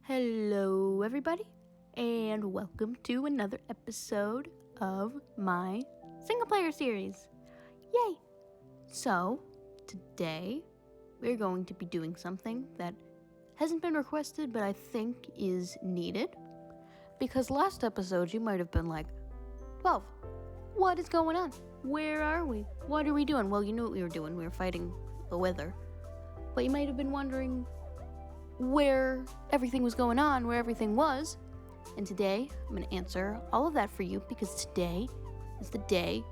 Hello, everybody, and welcome to another episode of my Singleplayer series. Yay! So, today we're going to be doing something that hasn't been requested, but I think is needed. Because last episode you might have been like, 12, what is going on? Where are we? What are we doing? Well, you knew what we were doing. We were fighting the weather. But you might have been wondering where everything was going on, where everything was. And today, I'm going to answer all of that for you because today is the day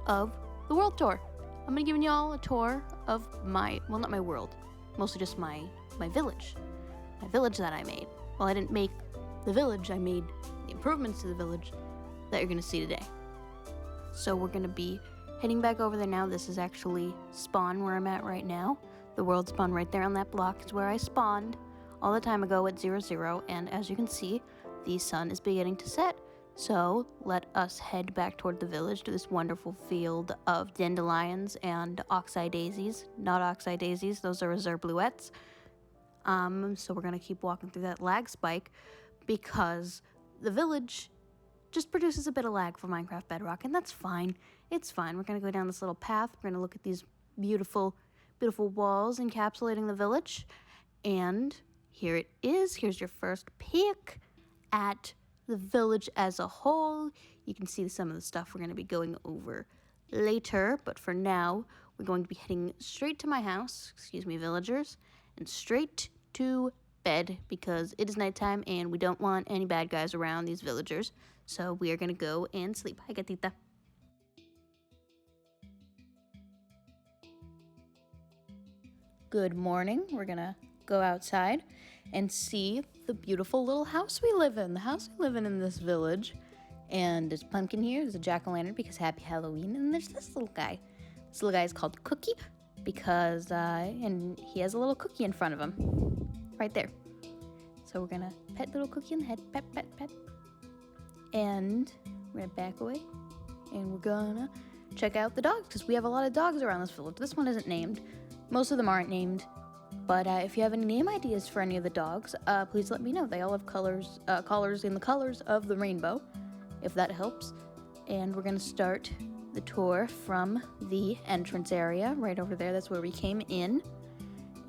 of the world tour. I'm going to give y'all a tour of not my world, mostly just my village. My village that I made. Well, I didn't make the village, I made the improvements to the village that you're going to see today. So we're going to be heading back over there now. This is actually spawn where I'm at right now. The world spawned right there on that block. It's where I spawned all the time ago at 00, and as you can see, the sun is beginning to set. So let us head back toward the village to this wonderful field of dandelions and oxeye daisies. Not oxeye daisies, those are azure bluettes. So we're going to keep walking through that lag spike because the village just produces a bit of lag for Minecraft Bedrock, and that's fine. It's fine. We're going to go down this little path. We're going to look at these beautiful walls encapsulating the village. And here it is. Here's your first peek at the village as a whole. You can see some of the stuff we're going to be going over later. But for now, we're going to be heading straight to my house, excuse me, villagers, and straight to bed because it is nighttime and we don't want any bad guys around these villagers. So we are going to go and sleep. Hi, gatita. Good morning. We're gonna go outside and see the beautiful little house we live in. The house we live in this village. And there's a pumpkin here. There's a jack-o'-lantern because happy Halloween. And there's this little guy. This little guy is called Cookie because, and he has a little cookie in front of him. Right there. So we're gonna pet little Cookie on the head. Pet, pet, pet. And we're gonna back away. And we're gonna check out the dogs because we have a lot of dogs around this village. This one isn't named. Most of them aren't named, but if you have any name ideas for any of the dogs, please let me know. They all have collars in the colors of the rainbow, if that helps. And we're going to start the tour from the entrance area right over there. That's where we came in.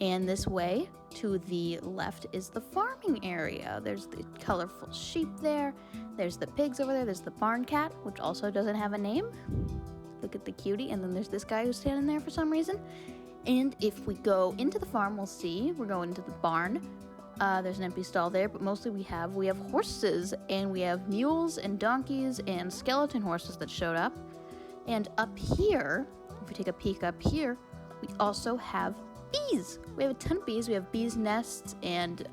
And this way, to the left, is the farming area. There's the colorful sheep there. There's the pigs over there. There's the barn cat, which also doesn't have a name. Look at the cutie. And then there's this guy who's standing there for some reason. And if we go into the farm, we'll see. We're going into the barn. There's an empty stall there, but mostly we have horses, and we have mules and donkeys and skeleton horses that showed up. And up here, if we take a peek up here, we also have bees. We have a ton of bees. We have bees' nests and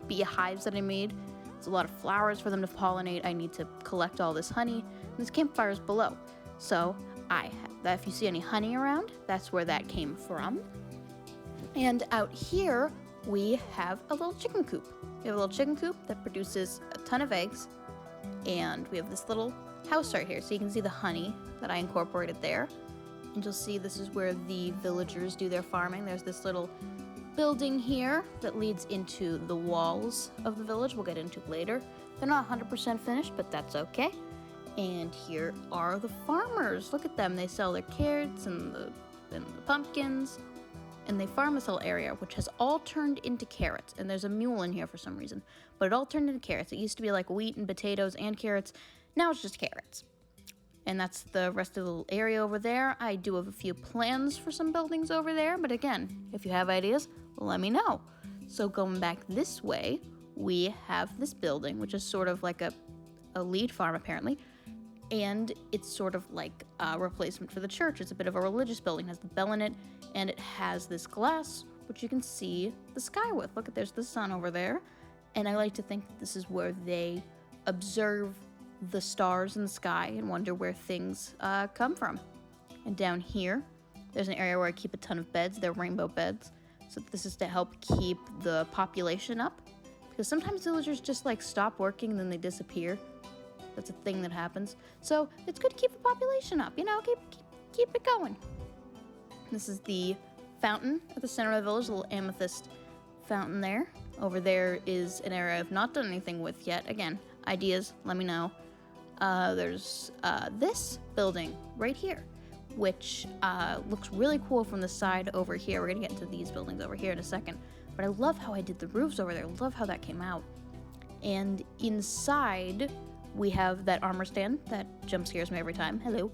bee hives that I made. There's a lot of flowers for them to pollinate. I need to collect all this honey. And this campfire is below. So if you see any honey around, that's where that came from. And out here, we have a little chicken coop. We have a little chicken coop that produces a ton of eggs. And we have this little house right here. So you can see the honey that I incorporated there. And you'll see this is where the villagers do their farming. There's this little building here that leads into the walls of the village. We'll get into later. They're not 100% finished, but that's okay. And here are the farmers. Look at them. They sell their carrots and the pumpkins. And they farm this whole area, which has all turned into carrots. And there's a mule in here for some reason. But it all turned into carrots. It used to be like wheat and potatoes and carrots. Now it's just carrots. And that's the rest of the little area over there. I do have a few plans for some buildings over there. But again, if you have ideas, let me know. So going back this way, we have this building, which is sort of like a lead farm apparently. And it's sort of like a replacement for the church. It's a bit of a religious building. It has the bell in it, and it has this glass, which you can see the sky with. Look, there's the sun over there. And I like to think that this is where they observe the stars in the sky and wonder where things come from. And down here, there's an area where I keep a ton of beds. They're rainbow beds. So this is to help keep the population up. Because sometimes villagers just stop working and then they disappear. That's a thing that happens. So it's good to keep the population up, keep it going. This is the fountain at the center of the village, a little amethyst fountain there. Over there is an area I've not done anything with yet. Again, ideas, let me know. There's this building right here, which looks really cool from the side over here. We're gonna get into these buildings over here in a second. But I love how I did the roofs over there. I love how that came out. And inside, we have that armor stand that jump scares me every time. Hello.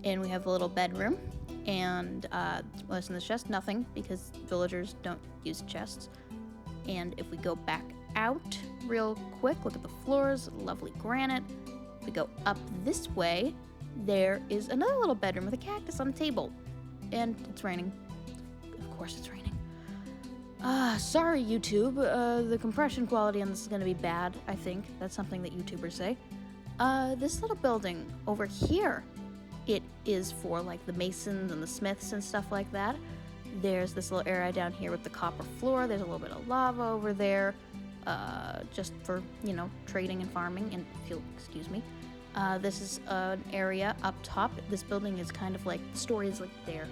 And we have a little bedroom. And what's in this chest? Nothing, because villagers don't use chests. And if we go back out real quick, look at the floors, lovely granite. If we go up this way, there is another little bedroom with a cactus on a table. And it's raining. Of course it's raining. Sorry, YouTube. The compression quality on this is gonna be bad, I think. That's something that YouTubers say. This little building over here, it is for like the masons and the smiths and stuff like that. There's this little area down here with the copper floor. There's a little bit of lava over there, just for, you know, trading and farming, and if you'll excuse me. This is an area up top. This building is kind of like, the story is like they're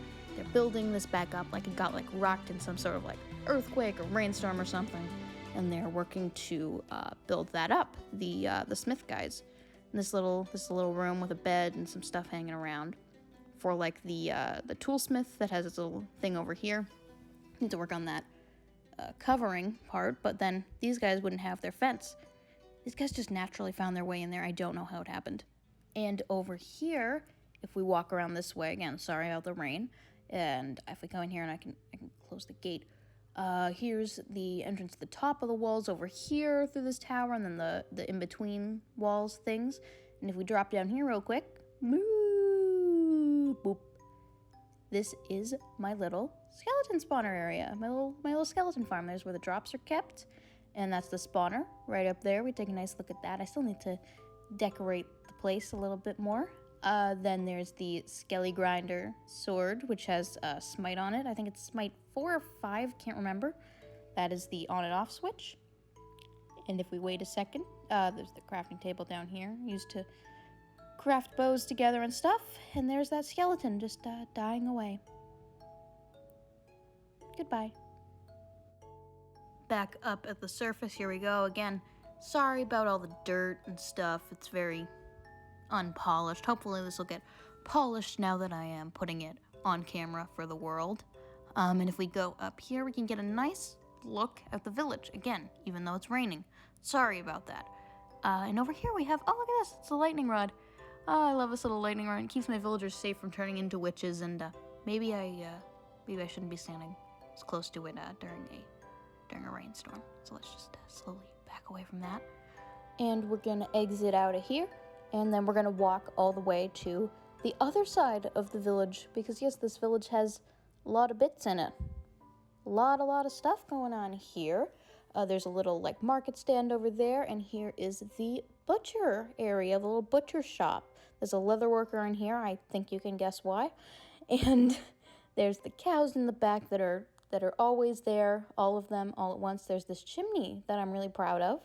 building this back up, like it got like rocked in some sort of like earthquake or rainstorm or something, and they're working to build that up. The smith guys. And this little room with a bed and some stuff hanging around for like the toolsmith that has its little thing over here. Need to work on that covering part, but then these guys wouldn't have their fence. These guys just naturally found their way in there. I don't know how it happened. And over here, if we walk around this way, again, sorry about the rain, and if we go in here and I can close the gate. Here's the entrance to the top of the walls over here through this tower, and then the in-between walls things. And if we drop down here real quick, boop, this is my little skeleton spawner area, my little skeleton farm. There's where the drops are kept, and that's the spawner right up there. We take a nice look at that. I still need to decorate the place a little bit more. Then there's the Skelly Grinder sword, which has smite on it. I think it's smite 4 or 5, can't remember. That is the on and off switch. And if we wait a second, there's the crafting table down here, used to craft bows together and stuff. And there's that skeleton just dying away. Goodbye. Back up at the surface, here we go again. Sorry about all the dirt and stuff. It's very unpolished. Hopefully this will get polished now that I am putting it on camera for the world. And if we go up here, we can get a nice look at the village again, even though it's raining. Sorry about that. And over here we have, oh, look at this, it's a lightning rod. Oh, I love this little lightning rod. It keeps my villagers safe from turning into witches, and maybe I shouldn't be standing as close to it during a rainstorm. So let's just slowly back away from that. And we're gonna exit out of here. And then we're going to walk all the way to the other side of the village, because yes, this village has a lot of bits in it. A lot of stuff going on here. There's a little like market stand over there, and here is the butcher area, the little butcher shop. There's a leather worker in here. I think you can guess why. And there's the cows in the back that are always there, all of them all at once. There's this chimney that I'm really proud of.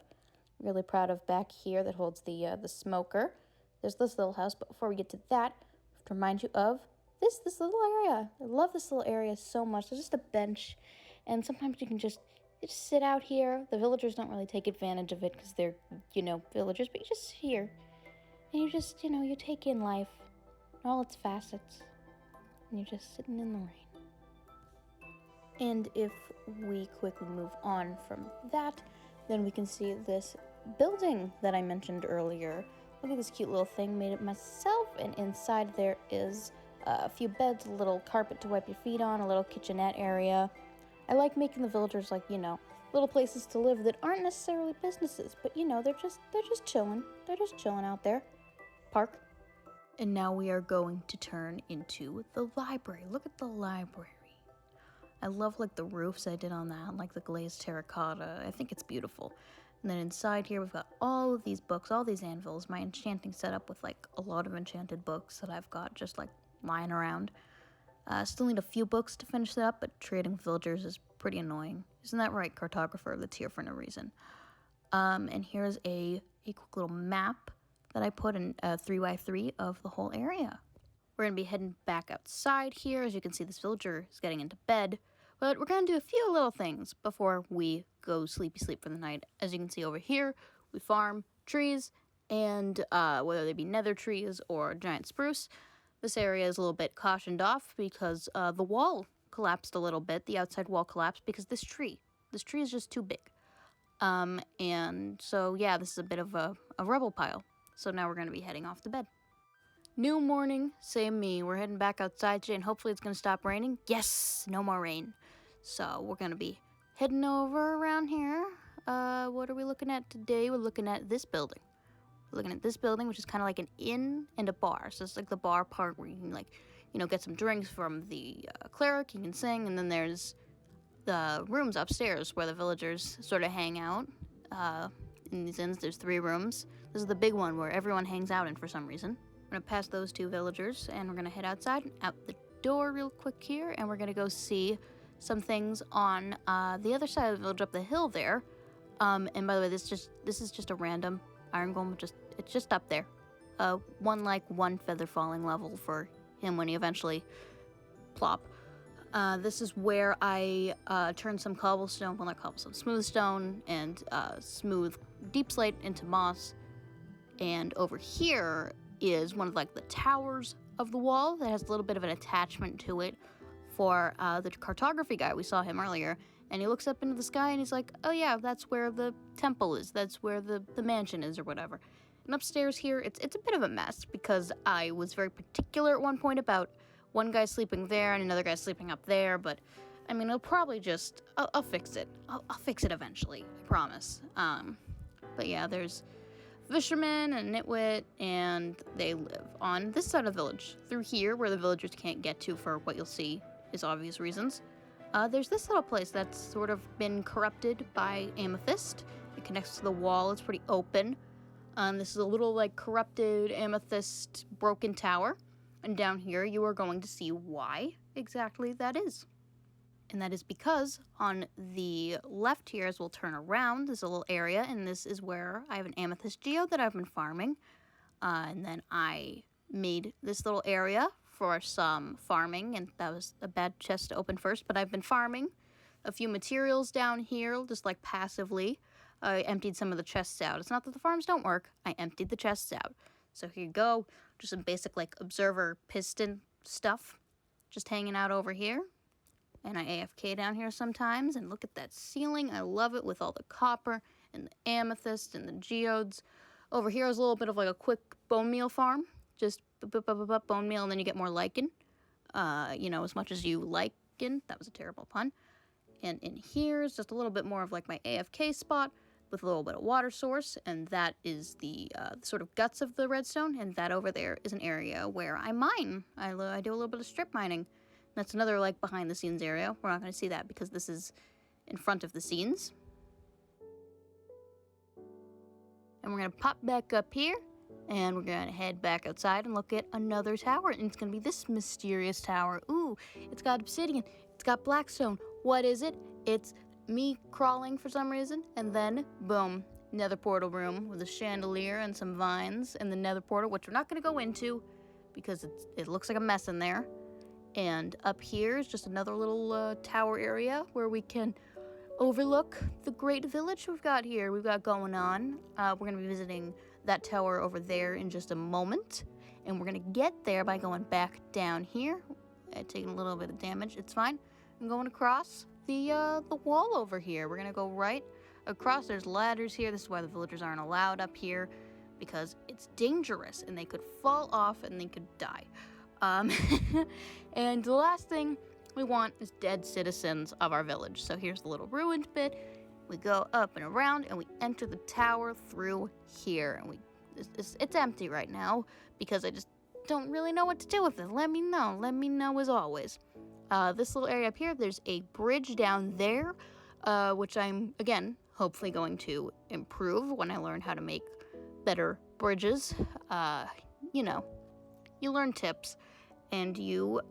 Really proud of back here that holds the smoker. There's this little house, but before we get to that, I have to remind you of this little area. I love this little area so much. There's just a bench, and sometimes you just sit out here. The villagers don't really take advantage of it because they're, villagers, but you just sit here, and you just, you take in life in all its facets, and you're just sitting in the rain. And if we quickly move on from that, then we can see this building that I mentioned earlier. Look at this cute little thing, made it myself, and inside there is a few beds, a little carpet to wipe your feet on, a little kitchenette area. I like making the villagers like, little places to live that aren't necessarily businesses, but they're just chilling. They're just chilling out there. Park. And now we are going to turn into the library. Look at the library. I love like the roofs I did on that, like the glazed terracotta. I think it's beautiful. And then inside here we've got all of these books, all these anvils, my enchanting setup with like a lot of enchanted books that I've got just like lying around. Still need a few books to finish that up, but trading with villagers is pretty annoying. Isn't that right, cartographer that's here for no reason? And here's a quick little map that I put in 3x3 of the whole area. We're going to be heading back outside here. As you can see, this villager is getting into bed, But we're going to do a few little things before we go sleepy sleep for the night. As you can see over here, we farm trees, and whether they be nether trees or giant spruce, this area is a little bit cautioned off because the wall collapsed a little bit. The outside wall collapsed because this tree is just too big. And so, yeah, this is a bit of a rubble pile. So now we're going to be heading off to bed. New morning, same me. We're heading back outside today, and hopefully it's going to stop raining. Yes, no more rain. So we're going to be heading over around here. What are we looking at today? We're looking at this building. We're looking at this building, which is kind of like an inn and a bar. So it's like the bar part where you can, like, you know, get some drinks from the cleric, you can sing, and then there's the rooms upstairs where the villagers sort of hang out. In these inns, there's 3 rooms. This is the big one where everyone hangs out in for some reason. We're gonna pass those 2 villagers, and we're gonna head outside, out the door real quick here, and we're gonna go see some things on the other side of the village up the hill there. And by the way, this is just a random iron golem. It's just up there. One feather falling level for him when he eventually plop. This is where I turned some cobblestone, well, not cobblestone, smooth stone and smooth deep slate into moss. And over here is one of like the towers of the wall that has a little bit of an attachment to it for the cartography guy. We saw him earlier, and he looks up into the sky and he's like, oh yeah, that's where the temple is. That's where the mansion is or whatever. And upstairs here, it's a bit of a mess because I was very particular at one point about one guy sleeping there and another guy sleeping up there, but I mean, I'll probably just, I'll fix it. I'll fix it eventually, I promise. But yeah, there's fishermen and nitwit, and they live on this side of the village. Through here, where the villagers can't get to for what you'll see is obvious reasons. There's this little place that's sort of been corrupted by Amethyst. It connects to the wall, it's pretty open. This is a little like corrupted amethyst broken tower. And down here, you are going to see why exactly that is. And that is because on the left here, as we'll turn around, there's a little area, and this is where I have an amethyst geode that I've been farming. And then I made this little area for some farming, and that was a bad chest to open first, but I've been farming a few materials down here, just like passively. I emptied some of the chests out. It's not that the farms don't work, I emptied the chests out. So here you go, just some basic like observer piston stuff, just hanging out over here. And I AFK down here sometimes, and look at that ceiling. I love it with all the copper and the amethyst and the geodes. Over here is a little bit of like a quick bone meal farm. Just bone meal, and then you get more lichen. You know, as much as you lichen. That was a terrible pun. And in here is just a little bit more of like my AFK spot with a little bit of water source, and that is the sort of guts of the redstone, and that over there is an area where I mine. I do a little bit of strip mining. That's another like behind the scenes area. We're not going to see that because this is in front of the scenes. And we're going to pop back up here, and we're going to head back outside and look at another tower. And it's going to be this mysterious tower. Ooh, it's got obsidian. It's got blackstone. What is it? It's me crawling for some reason, and then boom, nether portal room with a chandelier and some vines, and the nether portal, which we're not going to go into because it looks like a mess in there. And up here is just another little tower area where we can overlook the great village we've got here. We've got going on. We're going to be visiting that tower over there in just a moment. And we're going to get there by going back down here. Taking a little bit of damage. It's fine. I'm going across the wall over here. We're going to go right across. There's ladders here. This is why the villagers aren't allowed up here, because it's dangerous and they could fall off and they could die. And the last thing we want is dead citizens of our village. So here's the little ruined bit. We go up and around, and we enter the tower through here. And it's empty right now because I just don't really know what to do with it. Let me know. Let me know as always. This little area up here, there's a bridge down there, which I'm, again, hopefully going to improve when I learn how to make better bridges. You know, you learn tips, and you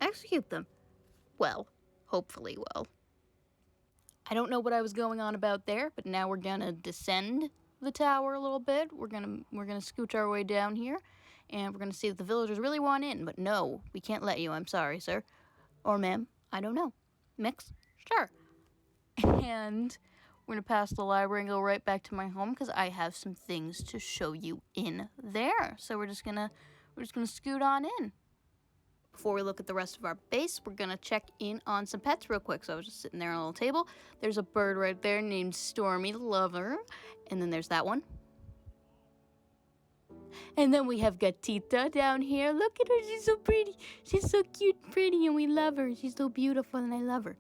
execute them. Well, hopefully well. I don't know what I was going on about there, but now we're gonna descend the tower a little bit. We're gonna scooch our way down here, and we're gonna see if the villagers really want in. But no, we can't let you. I'm sorry, sir. Or ma'am. I don't know. Mix? Sure. And we're gonna pass the library and go right back to my home because I have some things to show you in there. So we're just gonna scoot on in. Before we look at the rest of our base, we're gonna check in on some pets real quick. So I was just sitting there on a little table. There's a bird right there named Stormy the Lover. And then there's that one. And then we have Gatita down here. Look at her, she's so pretty. She's so cute and pretty, and we love her. She's so beautiful, and I love her.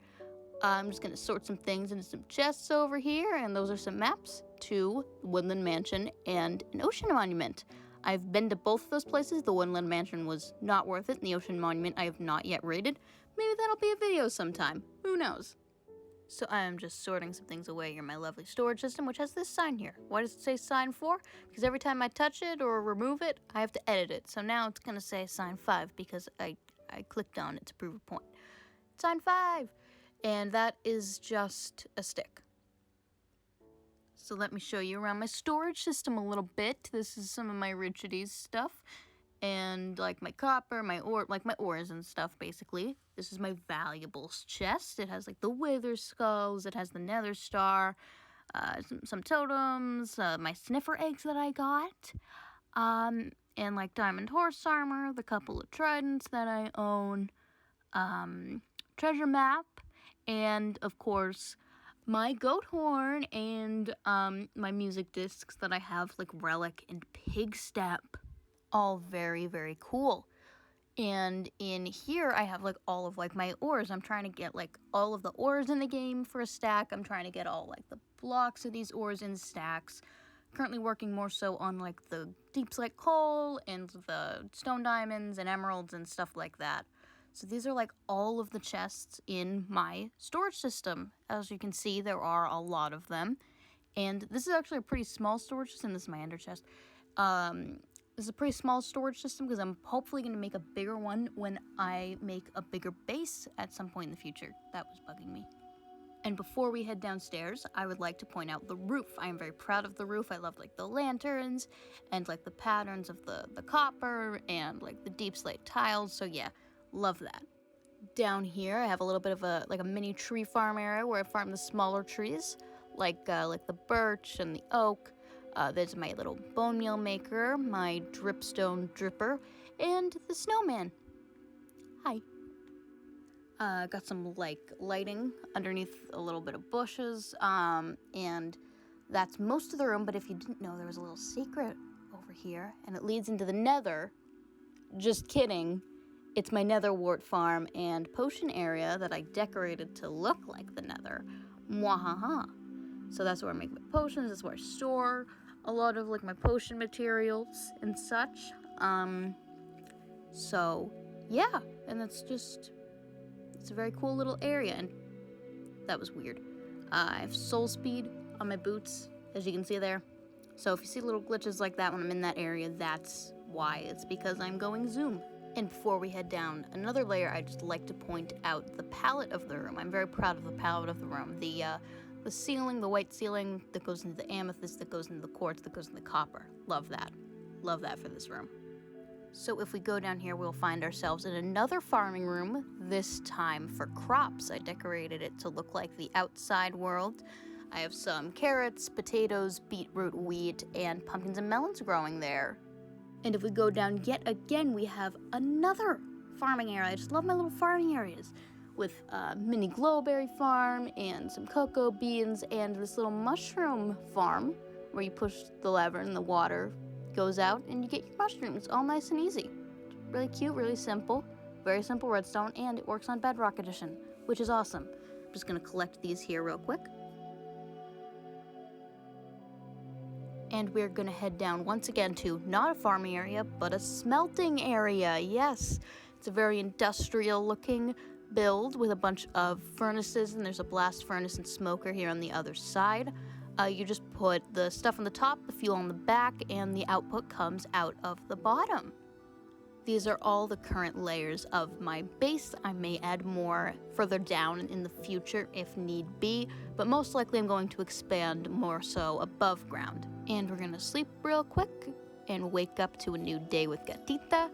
I'm just gonna sort some things into some chests over here, and those are some maps to Woodland Mansion and an ocean monument. I've been to both of those places. The Woodland Mansion was not worth it, and the ocean monument I have not yet rated. Maybe that'll be a video sometime. Who knows? So I'm just sorting some things away in my lovely storage system, which has this sign here. Why does it say sign 4? Because every time I touch it or remove it, I have to edit it. So now it's gonna say sign 5 because I clicked on it to prove a point. Sign 5! And that is just a stick. So let me show you around my storage system a little bit. This is some of my Richides stuff. And like my copper, my ores and stuff, basically. This is my valuables chest. It has like the wither skulls, it has the nether star, some totems, my sniffer eggs that I got, and like diamond horse armor, the couple of tridents that I own, treasure map, and of course my goat horn and my music discs that I have, like relic and pig step. All very, very cool. And in here I have like all of like my ores. I'm trying to get like all of the ores in the game for a stack. I'm trying to get all like the blocks of these ores in stacks. Currently working more so on like the deep slate coal and the stone diamonds and emeralds and stuff like that. So these are like all of the chests in my storage system. As you can see, there are a lot of them. And this is actually a pretty small storage system. This is my ender chest. This is a pretty small storage system because I'm hopefully going to make a bigger one when I make a bigger base at some point in the future. That was bugging me. And before we head downstairs, I would like to point out the roof. I am very proud of the roof. I love like the lanterns and like the patterns of the copper and like the deep slate tiles. So yeah, love that. Down here, I have a little bit of a mini tree farm area where I farm the smaller trees, like the birch and the oak. There's my little bone meal maker, my dripstone dripper, and the snowman. Hi. Got some like lighting underneath a little bit of bushes, and that's most of the room. But if you didn't know, there was a little secret over here, and it leads into the nether. Just kidding. It's my nether wart farm and potion area that I decorated to look like the nether. Mwahaha. So that's where I make my potions, that's where I store a lot of like my potion materials and such. So yeah, and it's a very cool little area, and that was weird. I have soul speed on my boots, as you can see there. So if you see little glitches like that when I'm in that area, that's why. It's because I'm going zoom. And before we head down another layer, I'd just like to point out the palette of the room. I'm very proud of the palette of the room. The ceiling, the white ceiling that goes into the amethyst, that goes into the quartz, that goes into the copper. Love that. Love that for this room. So if we go down here, we'll find ourselves in another farming room, this time for crops. I decorated it to look like the outside world. I have some carrots, potatoes, beetroot, wheat, and pumpkins and melons growing there. And if we go down yet again, we have another farming area. I just love my little farming areas with a mini glowberry farm and some cocoa beans and this little mushroom farm where you push the lever and the water goes out and you get your mushrooms. All nice and easy. Really cute, really simple. Very simple redstone, and it works on Bedrock Edition, which is awesome. I'm just going to collect these here real quick. And we're going to head down once again to not a farming area, but a smelting area. Yes, it's a very industrial looking build with a bunch of furnaces, and there's a blast furnace and smoker here on the other side. You just put the stuff on the top, the fuel on the back, and the output comes out of the bottom. These are all the current layers of my base. I may add more further down in the future if need be, but most likely I'm going to expand more so above ground. And we're gonna sleep real quick and wake up to a new day with Gatita,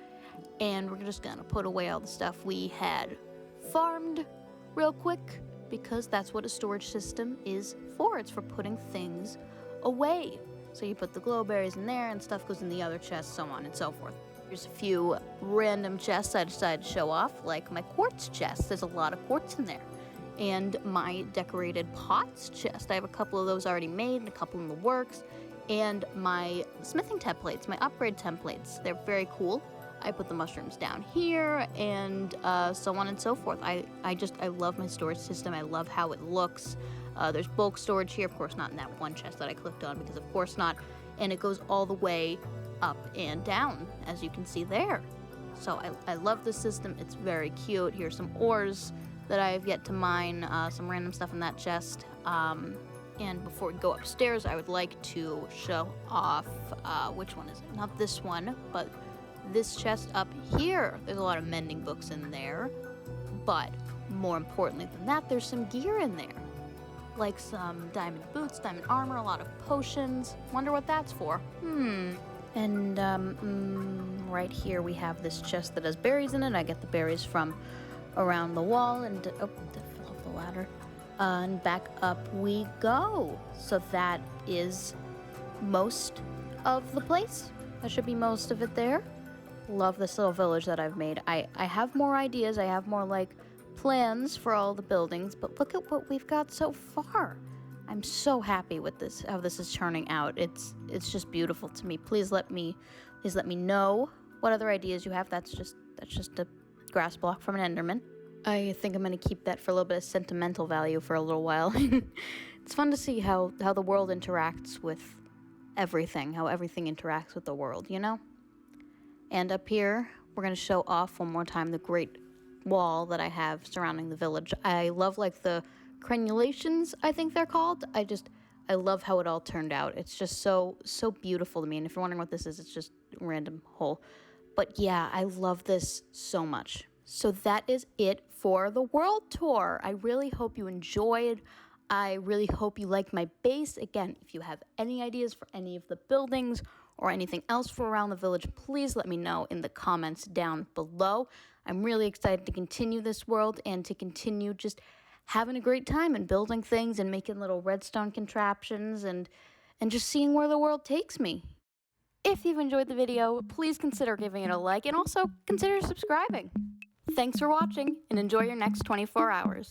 and we're just gonna put away all the stuff we had farmed real quick because that's what a storage system is for. It's for putting things away. So you put the glowberries in there and stuff goes in the other chest, so on and so forth. There's a few random chests I decided to show off, like my quartz chest. There's a lot of quartz in there. And my decorated pots chest. I have a couple of those already made and a couple in the works. And my smithing templates, my upgrade templates. They're very cool. I put the mushrooms down here and so on and so forth. I love my storage system. I love how it looks. There's bulk storage here, of course not in that one chest that I clicked on because of course not. And it goes all the way up and down, as you can see there. So I love this system. It's very cute. Here's some ores that I have yet to mine, some random stuff in that chest. And before we go upstairs, I would like to show off, which one is it? Not this one, but this chest up here. There's a lot of mending books in there, but more importantly than that, there's some gear in there. Like some diamond boots, diamond armor, a lot of potions. Wonder what that's for. And right here we have this chest that has berries in it. I get the berries from around the wall and, oh, fell off the ladder. And back up we go. So that is most of the place. That should be most of it there. Love this little village that I've made. I have more ideas. I have more like plans for all the buildings, but look at what we've got so far. I'm so happy with this, how this is turning out. It's just beautiful to me. Please let me know what other ideas you have. That's just a grass block from an Enderman. I think I'm gonna keep that for a little bit of sentimental value for a little while. It's fun to see how the world interacts with everything, how everything interacts with the world, you know? And up here, we're gonna show off one more time the great wall that I have surrounding the village. I love like the crenulations, I think they're called. I love how it all turned out. It's just so beautiful to me. And if you're wondering what this is, it's just a random hole. But yeah, I love this so much. So that is it for the world tour. I really hope you enjoyed. I really hope you liked my base. Again, if you have any ideas for any of the buildings or anything else for around the village, please let me know in the comments down below. I'm really excited to continue this world and to continue just having a great time and building things and making little redstone contraptions and just seeing where the world takes me. If you've enjoyed the video, please consider giving it a like and also consider subscribing. Thanks for watching and enjoy your next 24 hours.